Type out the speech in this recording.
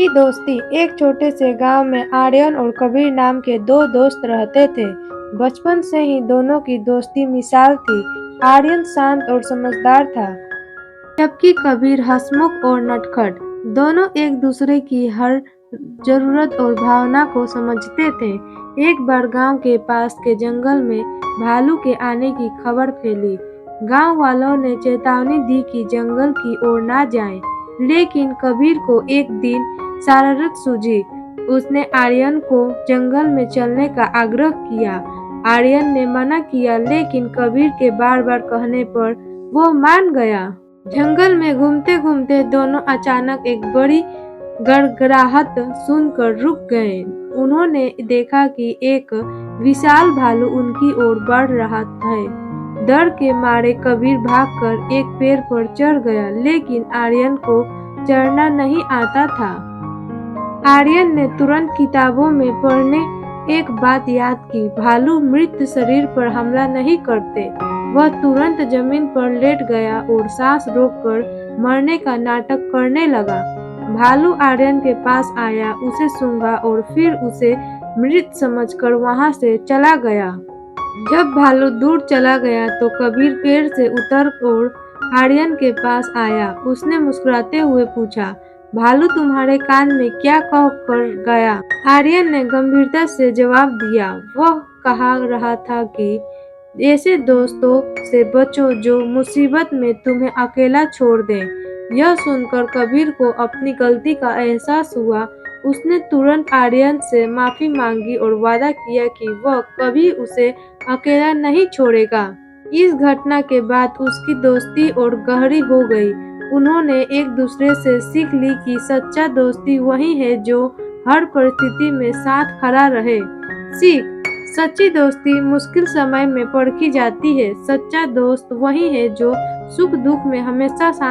की दोस्ती। एक छोटे से गांव में आर्यन और कबीर नाम के दो दोस्त रहते थे। बचपन से ही दोनों की दोस्ती मिसाल थी। आर्यन शांत और समझदार था, जबकि कबीर हंसमुख और नटखट। दोनों एक दूसरे की हर जरूरत और भावना को समझते थे। एक बार गांव के पास के जंगल में भालू के आने की खबर फैली। गांव वालों ने चेतावनी दी कि जंगल की ओर ना जाएं, लेकिन कबीर को एक दिन शरारत सूझी। उसने आर्यन को जंगल में चलने का आग्रह किया। आर्यन ने मना किया, लेकिन कबीर के बार बार कहने पर वो मान गया। जंगल में घूमते घूमते दोनों अचानक एक बड़ी गड़गड़ाहट सुनकर रुक गए। उन्होंने देखा कि एक विशाल भालू उनकी ओर बढ़ रहा है। डर के मारे कबीर भागकर एक पेड़ पर चढ़ गया, लेकिन आर्यन को चढ़ना नहीं आता था। आर्यन ने तुरंत किताबों में पढ़ने एक बात याद की, भालू मृत शरीर पर हमला नहीं करते। वह तुरंत जमीन पर लेट गया और सांस रोककर मरने का नाटक करने लगा। भालू आर्यन के पास आया, उसे सूंघा और फिर उसे मृत समझकर वहां से चला गया। जब भालू दूर चला गया तो कबीर पेड़ से उतर और आर्यन के पास आया। उसने मुस्कुराते हुए पूछा, भालू तुम्हारे कान में क्या कह कर गया? आर्यन ने गंभीरता से जवाब दिया, वह कहा रहा था कि ऐसे दोस्तों से बचो जो मुसीबत में तुम्हें अकेला छोड़ दें। यह सुनकर कबीर को अपनी गलती का एहसास हुआ। उसने तुरंत आर्यन से माफी मांगी और वादा किया कि वह कभी उसे अकेला नहीं छोड़ेगा। इस घटना के बाद उसकी दोस्ती और गहरी हो गई। उन्होंने एक दूसरे से सीख ली कि सच्चा दोस्ती वही है जो हर परिस्थिति में साथ खड़ा रहे। सीख: सच्ची दोस्ती मुश्किल समय में परखी जाती है। सच्चा दोस्त वही है जो सुख दुख में हमेशा साथ